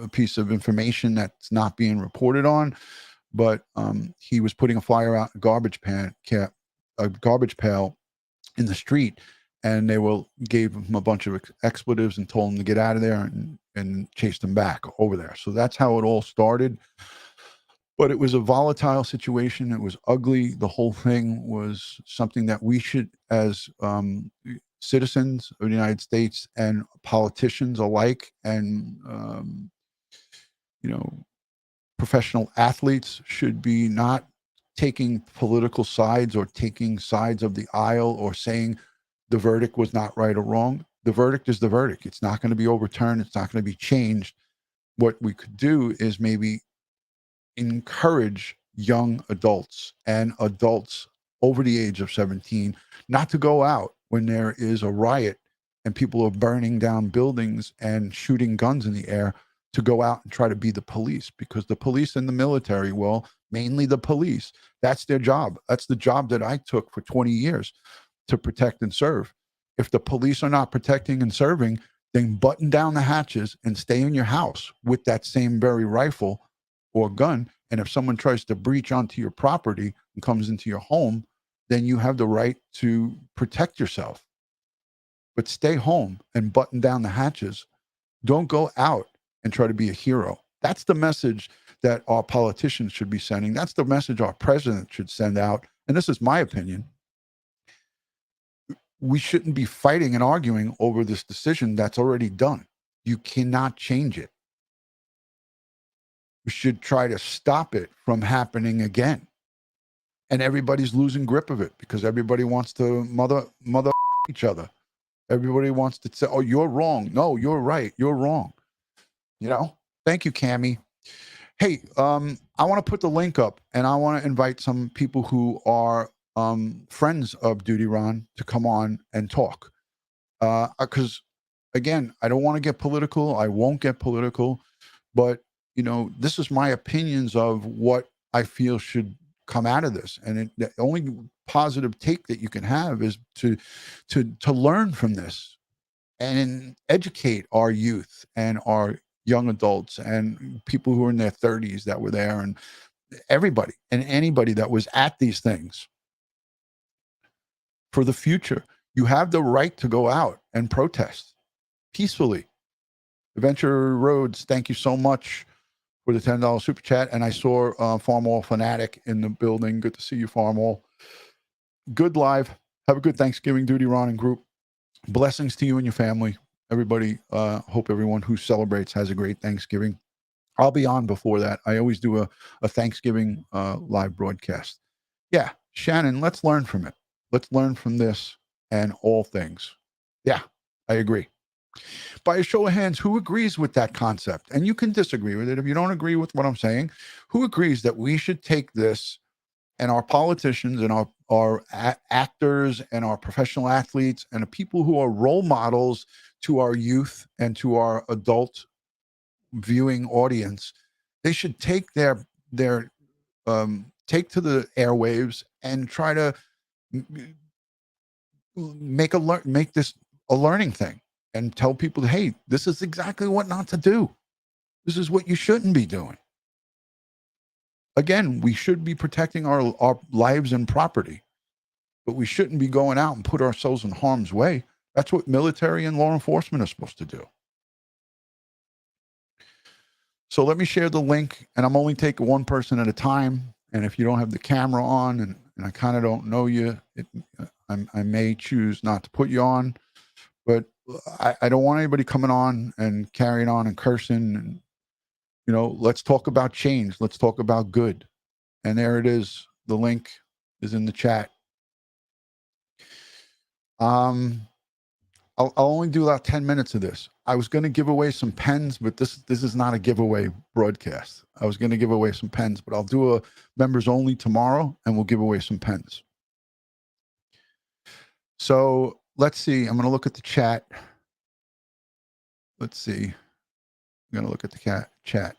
[SPEAKER 1] a piece of information that's not being reported on, but he was putting a fire out, a garbage pail in the street, and they gave him a bunch of expletives and told him to get out of there, and chased him back over there. So that's how it all started. But it was a volatile situation. It was ugly. The whole thing was something that we should, as citizens of the United States and politicians alike, and professional athletes, should be not taking political sides or taking sides of the aisle or saying the verdict was not right or wrong. The verdict is the verdict. It's not going to be overturned. It's not going to be changed. What we could do is maybe encourage young adults and adults over the age of 17 not to go out when there is a riot and people are burning down buildings and shooting guns in the air, to go out and try to be the police, because the police and the military, well, mainly the police, that's their job. That's the job that I took for 20 years, to protect and serve. If the police are not protecting and serving, then button down the hatches and stay in your house with that same very rifle or gun. And if someone tries to breach onto your property and comes into your home, then you have the right to protect yourself. But stay home and button down the hatches. Don't go out and try to be a hero. That's the message that our politicians should be sending. That's the message our president should send out. And this is my opinion. We shouldn't be fighting and arguing over this decision that's already done. You cannot change it. We should try to stop it from happening again. And everybody's losing grip of it because everybody wants to mother each other. Everybody wants to say, oh, you're wrong. No, you're right. You're wrong. Thank you, Cammie. Hey, I want to put the link up, and I want to invite some people who are friends of DutyRon to come on and talk. Because, again, I don't want to get political. I won't get political. But, this is my opinions of what I feel should come out of this. And the only positive take that you can have is to learn from this and educate our youth and our young adults and people who are in their 30s that were there, and everybody and anybody that was at these things. For the future, you have the right to go out and protest peacefully. Adventure Roads, thank you so much for the $10 super chat. And I saw Farmall Fanatic in the building. Good to see you, Farmall. Good live. Have a good Thanksgiving, DutyRon and group. Blessings to you and your family. Everybody, hope everyone who celebrates has a great Thanksgiving. I'll be on before that. I always do a Thanksgiving live broadcast. Yeah, Shannon, let's learn from it. Let's learn from this and all things. Yeah, I agree. By a show of hands, who agrees with that concept? And you can disagree with it. If you don't agree with what I'm saying, who agrees that we should take this, and our politicians and our actors and our professional athletes and the people who are role models to our youth and to our adult viewing audience, they should take take to the airwaves and try to make this a learning thing and tell people, hey, this is exactly what not to do. This is what you shouldn't be doing. Again, we should be protecting our lives and property, but we shouldn't be going out and put ourselves in harm's way. That's what military and law enforcement are supposed to do. So let me share the link, and I'm only taking one person at a time. And if you don't have the camera on and I kind of don't know you, I may choose not to put you on, but I don't want anybody coming on and carrying on and cursing. And, let's talk about change. Let's talk about good. And there it is. The link is in the chat. I'll only do about 10 minutes of this. I was going to give away some pens, but this is not a giveaway broadcast. I was going to give away some pens, but I'll do a members only tomorrow, and we'll give away some pens. So let's see. I'm going to look at the chat. let's see. I'm going to look at the chat.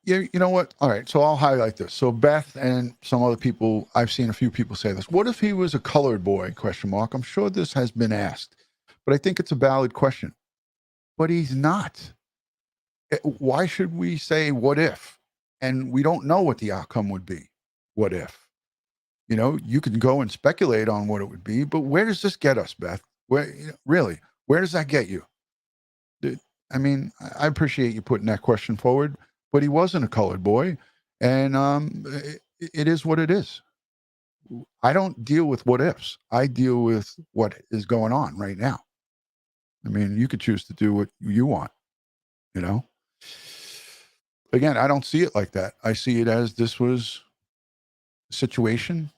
[SPEAKER 1] Yeah, you know what? All right, so I'll highlight this. So Beth and some other people, I've seen a few people say this. What if he was a colored boy? Question mark. I'm sure this has been asked, but I think it's a valid question. But he's not. Why should we say what if? And we don't know what the outcome would be. What if? You know, you can go and speculate on what it would be, but where does this get us, Beth? Where really? Where does that get you? I mean, I appreciate you putting that question forward, but he wasn't a colored boy, and it is what it is. I don't deal with what ifs. I deal with what is going on right now. I mean, you could choose to do what you want, you know. Again, I don't see it like that. I see it as this was a situation.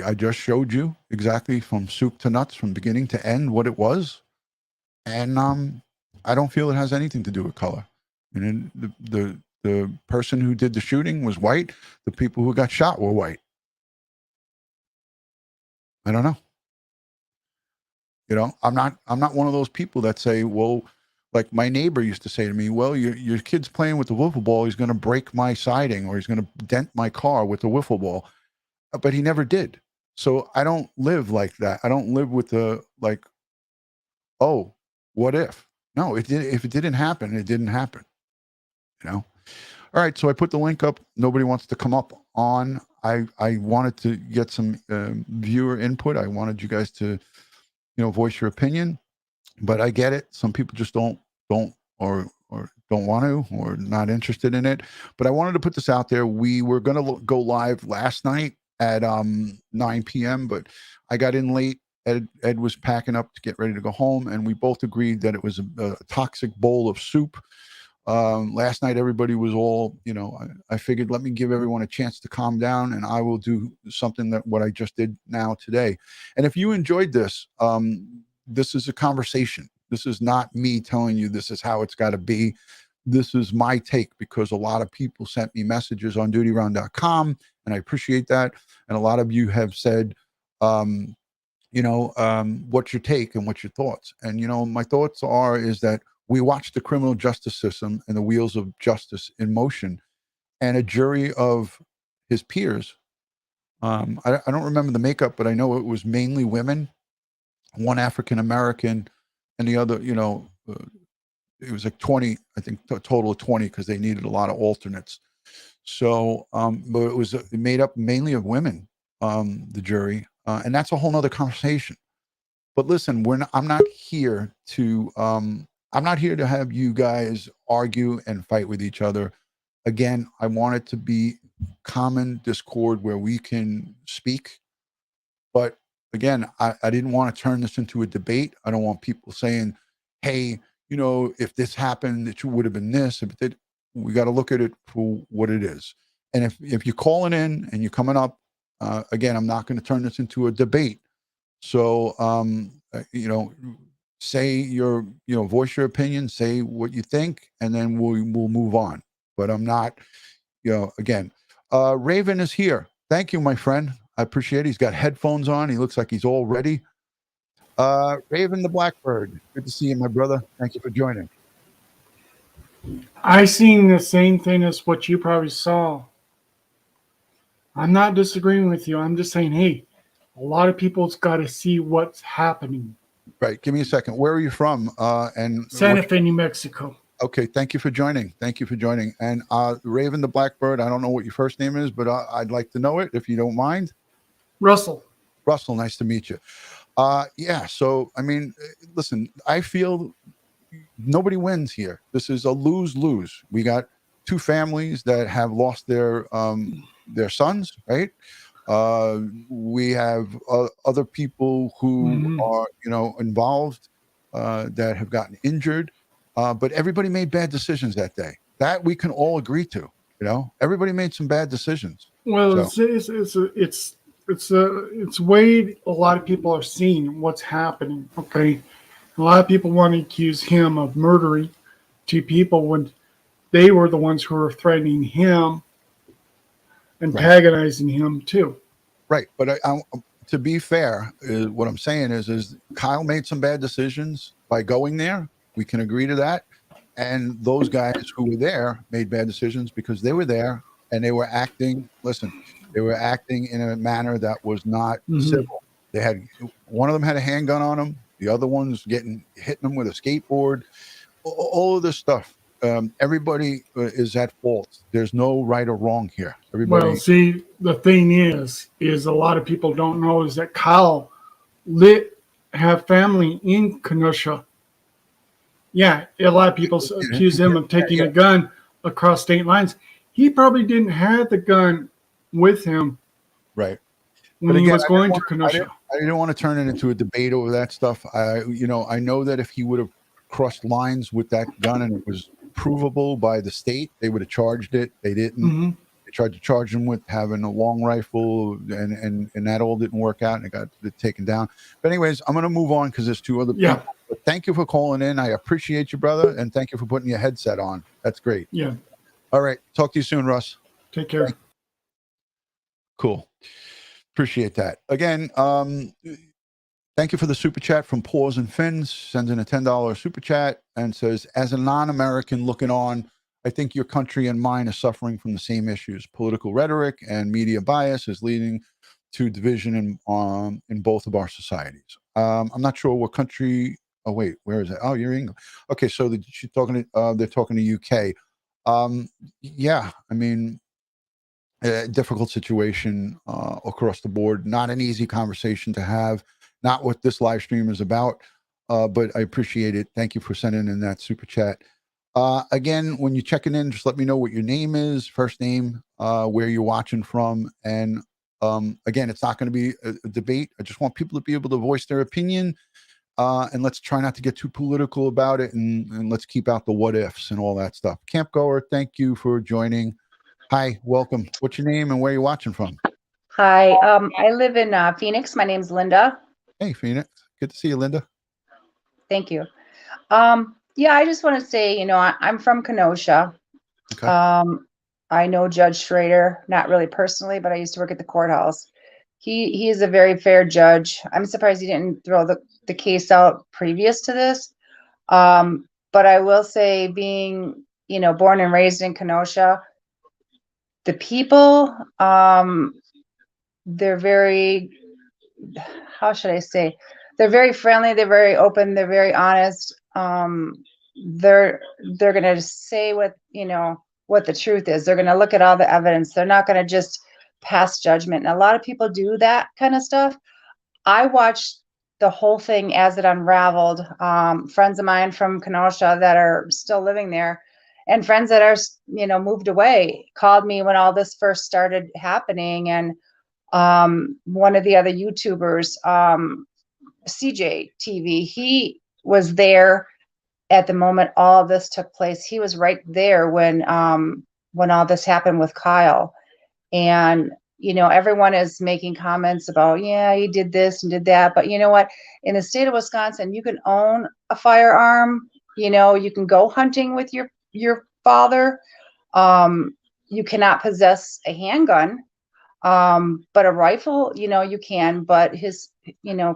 [SPEAKER 1] I just showed you exactly from soup to nuts, from beginning to end, what it was, and I don't feel it has anything to do with color. And the person who did the shooting was white. The people who got shot were white. I don't know. You know, I'm not one of those people that say, well, like my neighbor used to say to me, well, your kid's playing with the wiffle ball. He's going to break my siding or he's going to dent my car with the wiffle ball. But he never did. So I don't live like that. I don't live with the like, oh, what if? No, it did. If it didn't happen, it didn't happen. You know. All right. So I put the link up. Nobody wants to come up on. I wanted to get some viewer input. I wanted you guys to, voice your opinion. But I get it. Some people just don't or don't want to or not interested in it. But I wanted to put this out there. We were going to go live last night at 9 p.m. But I got in late. Ed was packing up to get ready to go home, and we both agreed that it was a toxic bowl of soup. Last night, everybody was all, I figured, let me give everyone a chance to calm down, and I will do something that what I just did now today. And if you enjoyed this, this is a conversation. This is not me telling you this is how it's got to be. This is my take because a lot of people sent me messages on DutyRon.com, and I appreciate that. And a lot of you have said, what's your take and what's your thoughts? And, my thoughts is that we watch the criminal justice system and the wheels of justice in motion, and a jury of his peers. I don't remember the makeup, but I know it was mainly women, one African-American, and the other, it was like 20, I think a total of 20 because they needed a lot of alternates. So, but it was made up mainly of women, the jury. And that's a whole nother conversation. But listen, I'm not here to have you guys argue and fight with each other. Again, I want it to be common discord where we can speak. But again, I didn't want to turn this into a debate. I don't want people saying, hey, if this happened, it would have been this. If it did, we got to look at it for what it is. And if you're calling in and you're coming up, again, I'm not going to turn this into a debate. So, say your, voice your opinion, say what you think, and then we'll move on. But I'm not, again, Raven is here. Thank you, my friend. I appreciate it. He's got headphones on. He looks like he's all ready. Raven the Blackbird. Good to see you, my brother. Thank you for joining.
[SPEAKER 7] I seen the same thing as what you probably saw. I'm not disagreeing with you. I'm just saying, hey, a lot of people's got to see what's happening.
[SPEAKER 1] Right. Give me a second. Where are you from? And
[SPEAKER 7] Santa Fe, New Mexico.
[SPEAKER 1] Okay. Thank you for joining. And Raven the Blackbird, I don't know what your first name is, but I'd like to know it if you don't mind.
[SPEAKER 7] Russell,
[SPEAKER 1] nice to meet you. Yeah. So, I mean, listen, I feel nobody wins here. This is a lose-lose. We got two families that have lost their sons, right? We have other people who are, involved that have gotten injured. But everybody made bad decisions that day. That we can all agree to. Everybody made some bad decisions.
[SPEAKER 7] Well,
[SPEAKER 1] so.
[SPEAKER 7] it's way a lot of people are seeing what's happening. Okay, a lot of people want to accuse him of murdering two people when they were the ones who were threatening him, antagonizing him too.
[SPEAKER 1] Right, but to be fair, what I'm saying is Kyle made some bad decisions by going there. We can agree to that. And those guys who were there made bad decisions because they were there and they were acting. Listen, they were acting in a manner that was not civil. They had one of them had a handgun on him. The other one's hitting them with a skateboard. All of this stuff. Everybody is at fault. There's no right or wrong here. Everybody.
[SPEAKER 7] Well, see, the thing is a lot of people don't know is that Kyle have family in Kenosha. Yeah, a lot of people accuse him of taking a gun across state lines. He probably didn't have the gun with him,
[SPEAKER 1] right?
[SPEAKER 7] When he was going to Kenosha.
[SPEAKER 1] I didn't want to turn it into a debate over that stuff. I know that if he would have crossed lines with that gun and it was provable by the state, they would have charged it. They didn't. They tried to charge him with having a long rifle, and that all didn't work out, and it got taken down. But anyways, I'm going to move on because there's two other people. But thank you for calling in. I appreciate you, brother, and thank you for putting your headset on. That's great.
[SPEAKER 7] Yeah.
[SPEAKER 1] All right. Talk to you soon, Russ.
[SPEAKER 7] Take care.
[SPEAKER 1] Cool. Appreciate that. Again, thank you for the super chat from Paws and Fins. Sends in a $10 super chat and says, as a non-American looking on, I think your country and mine are suffering from the same issues. Political rhetoric and media bias is leading to division in both of our societies. I'm not sure what country. Oh, wait, where is it? Oh, you're England. Okay, so they're talking to UK. Yeah, I mean, a difficult situation across the board. Not an easy conversation to have. Not what this live stream is about, but I appreciate it. Thank you for sending in that super chat. Again, when you're checking in, just let me know what your name is, first name, where you're watching from. And again, it's not going to be a debate. I just want people to be able to voice their opinion. And let's try not to get too political about it. And let's keep out the what ifs and all that stuff. Camp Goer, thank you for joining. Hi, welcome. What's your name and where are you watching from?
[SPEAKER 8] Hi, I live in Phoenix. My name's Linda.
[SPEAKER 1] Hey, Phoenix. Good to see you, Linda.
[SPEAKER 8] Thank you. Yeah, I just want to say, I'm from Kenosha.
[SPEAKER 1] Okay.
[SPEAKER 8] I know Judge Schrader, not really personally, but I used to work at the courthouse. He is a very fair judge. I'm surprised he didn't throw the case out previous to this. But I will say, being, born and raised in Kenosha, the people, they're very, how should I say? They're very friendly. They're very open. They're very honest. They're going to say what the truth is. They're going to look at all the evidence. They're not going to just pass judgment. And a lot of people do that kind of stuff. I watched the whole thing as it unraveled. Friends of mine from Kenosha that are still living there, and friends that are, moved away, called me when all this first started happening. And one of the other YouTubers, CJ TV, he was there at the moment all this took place. He was right there when all this happened with Kyle. And, everyone is making comments about, yeah, he did this and did that. But you know what? In the state of Wisconsin, you can own a firearm. You can go hunting with your father. You cannot possess a handgun. But a rifle, you can. But his,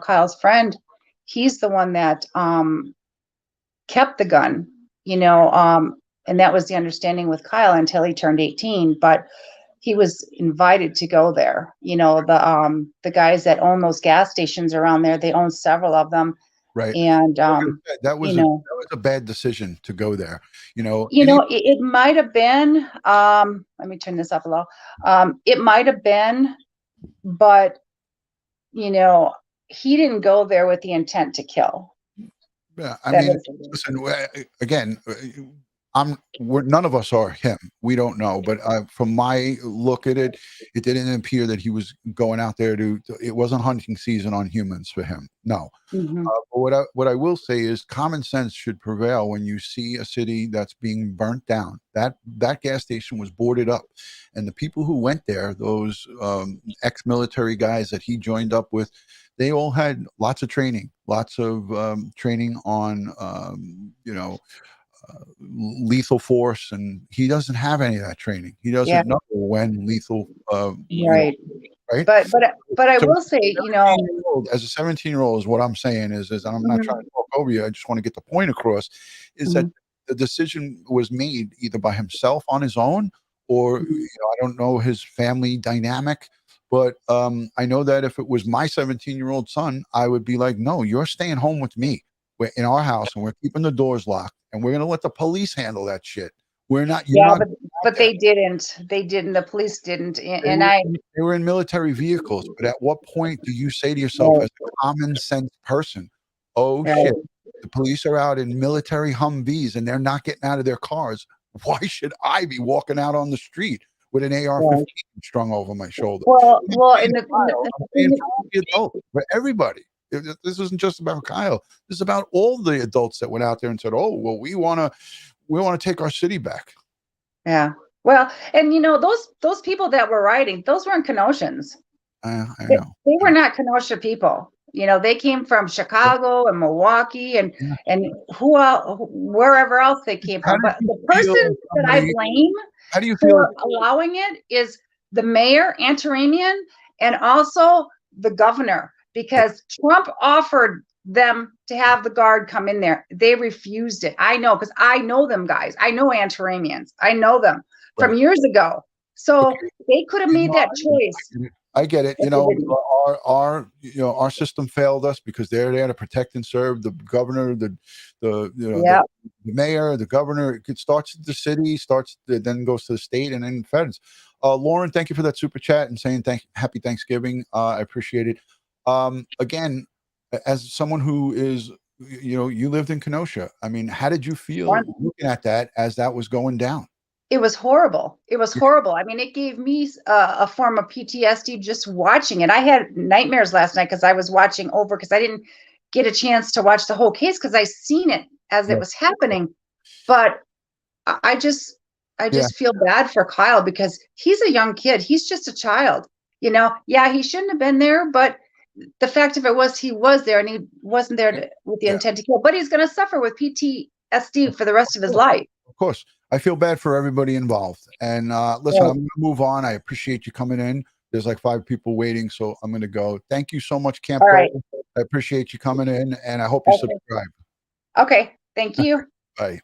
[SPEAKER 8] Kyle's friend, he's the one that kept the gun, and that was the understanding with Kyle until he turned 18. But he was invited to go there. The guys that own those gas stations around there, they own several of them.
[SPEAKER 1] Right.
[SPEAKER 8] And
[SPEAKER 1] that was a bad decision to go there.
[SPEAKER 8] It might have been. Let me turn this up a little. It might have been, but he didn't go there with the intent to kill.
[SPEAKER 1] Yeah, I mean, listen. Again, none of us are him. We don't know, but from my look at it, it didn't appear that he was going out there it wasn't hunting season on humans for him. No.
[SPEAKER 8] Mm-hmm.
[SPEAKER 1] But what I will say is common sense should prevail when you see a city that's being burnt down. That gas station was boarded up, and the people who went there, those ex-military guys that he joined up with, they all had lots of training on lethal force, and he doesn't have any of that training. He doesn't know when lethal
[SPEAKER 8] right.
[SPEAKER 1] right?
[SPEAKER 8] but I
[SPEAKER 1] So
[SPEAKER 8] will say, you know,
[SPEAKER 1] 17-year-old, as a 17-year-old, is what I'm saying is, and I'm not trying to talk over you. I just want to get the point across, is that the decision was made either by himself on his own, or I don't know his family dynamic. But I know that if it was my 17-year-old son, I would be like, no, you're staying home with me. We're in our house and we're keeping the doors locked and we're going to let the police handle that shit. We're not, you're
[SPEAKER 8] yeah,
[SPEAKER 1] not.
[SPEAKER 8] but they didn't. They didn't. The police didn't. And
[SPEAKER 1] They were in military vehicles. But at what point do you say to yourself, as a common sense person, oh
[SPEAKER 8] right.
[SPEAKER 1] shit, the police are out in military Humvees and they're not getting out of their cars. Why should I be walking out on the street with an AR-15 strung over my shoulder?
[SPEAKER 8] Well,
[SPEAKER 1] I'm saying for every adult, for everybody. This isn't just about Kyle. This is about all the adults that went out there and said, "Oh, well, we want to take our city back."
[SPEAKER 8] yeah. Well, and you know, those people that were rioting, those weren't Kenoshans.
[SPEAKER 1] I know.
[SPEAKER 8] They were not Kenosha people. You know, they came from Chicago and Milwaukee and wherever else they came from. But the person that I blame
[SPEAKER 1] how do you feel
[SPEAKER 8] for allowing it is the mayor, Antaramian, and also the governor, because Trump offered them to have the guard come in there. They refused it. I know, because I know them guys. I know Antaramians. I know them from years ago. So they could have made that choice.
[SPEAKER 1] I get it. You know, our system failed us because they're there to protect and serve. The governor, the mayor, the governor. It starts at the city, then goes to the state, and then feds. Lauren, thank you for that super chat and saying happy Thanksgiving. I appreciate it. Again, as someone who is, you lived in Kenosha. I mean, how did you feel looking at that as that was going down?
[SPEAKER 8] It was horrible. It was horrible. I mean, it gave me a form of PTSD just watching it. I had nightmares last night because I was watching over, because I didn't get a chance to watch the whole case because I seen it as it was happening. But I just feel bad for Kyle because he's a young kid. He's just a child. You know, he shouldn't have been there, but the fact of it was he was there, and he wasn't there with the intent to kill. But he's going to suffer with PTSD for the rest of his life.
[SPEAKER 1] Of course. I feel bad for everybody involved. And listen, I'm going to move on. I appreciate you coming in. There's like 5 people waiting, so I'm going to go. Thank you so much, Camp.
[SPEAKER 8] Right.
[SPEAKER 1] I appreciate you coming in, and I hope you subscribe.
[SPEAKER 8] Okay. Thank you.
[SPEAKER 1] Bye.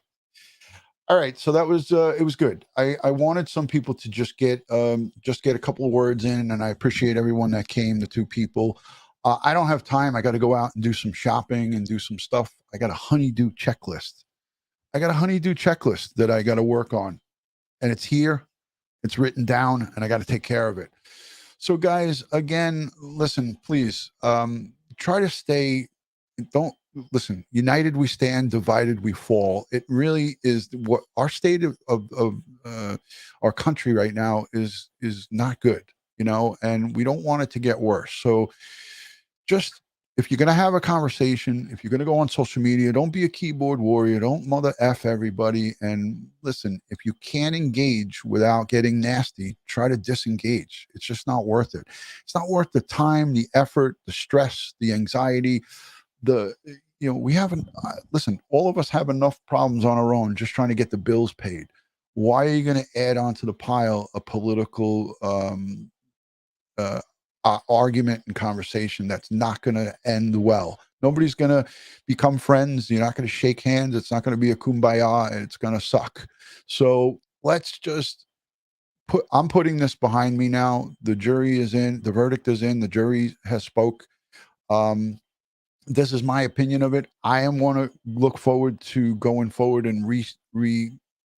[SPEAKER 1] All right. So that was it was good. I wanted some people to just get a couple of words in, and I appreciate everyone that came, the 2 people. I don't have time. I got to go out and do some shopping and do some stuff. I got a honeydew checklist. That I got to work on, and it's here, it's written down, and I got to take care of it. So guys, again, listen, please, try to stay, don't listen, united we stand, divided we fall. It really is what our state of our country right now is not good, and we don't want it to get worse. So just, if you're going to have a conversation, if you're going to go on social media, don't be a keyboard warrior. Don't mother F everybody. And listen, if you can't engage without getting nasty, try to disengage. It's just not worth it. It's not worth the time, the effort, the stress, the anxiety. We haven't, listen, all of us have enough problems on our own just trying to get the bills paid. Why are you going to add on to the pile a political argument and conversation that's not going to end well? Nobody's going to become friends. You're not going to shake hands. It's not going to be a kumbaya, and it's going to suck. So let's just I'm putting this behind me now. The jury is in, the verdict is in, the jury has spoke. This is my opinion of it. I am want to look forward to going forward and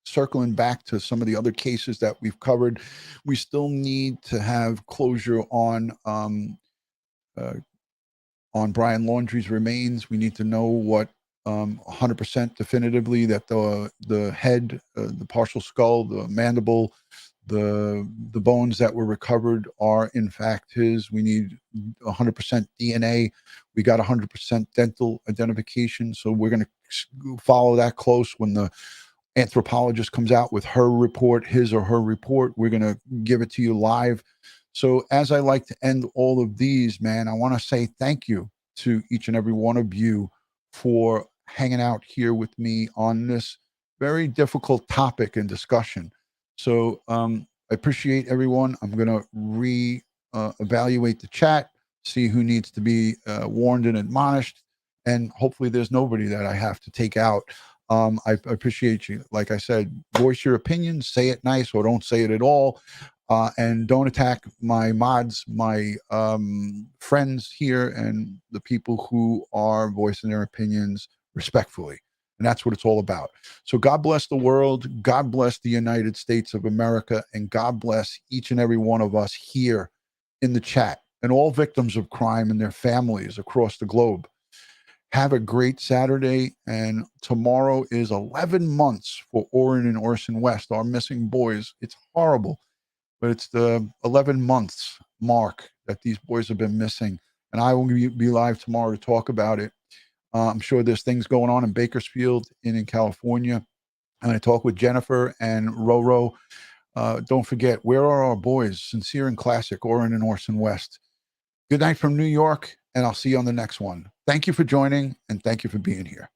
[SPEAKER 1] circling back to some of the other cases that we've covered. We still need to have closure on Brian Laundrie's remains. We need to know what 100% definitively that the head, the partial skull, the mandible, the bones that were recovered are in fact his. We need 100% DNA. We got 100% dental identification. So we're going to follow that close. When the anthropologist comes out with her report, his or her report, we're going to give it to you live. So as I like to end all of these, man, I want to say thank you to each and every one of you for hanging out here with me on this very difficult topic and discussion. So I appreciate everyone. I'm going to evaluate the chat, see who needs to be warned and admonished, and hopefully there's nobody that I have to take out. I appreciate you. Like I said, voice your opinion, say it nice or don't say it at all. And don't attack my mods, my friends here, and the people who are voicing their opinions respectfully. And that's what it's all about. So God bless the world. God bless the United States of America. And God bless each and every one of us here in the chat and all victims of crime and their families across the globe. Have a great Saturday. And tomorrow is 11 months for Orrin and Orson West, our missing boys. It's horrible, but it's the 11 months mark that these boys have been missing. And I will be live tomorrow to talk about it. I'm sure there's things going on in Bakersfield and in California. I'm going to talk with Jennifer and Roro. Don't forget, where are our boys? Sincere and classic, Orrin and Orson West. Good night from New York, and I'll see you on the next one. Thank you for joining, and thank you for being here.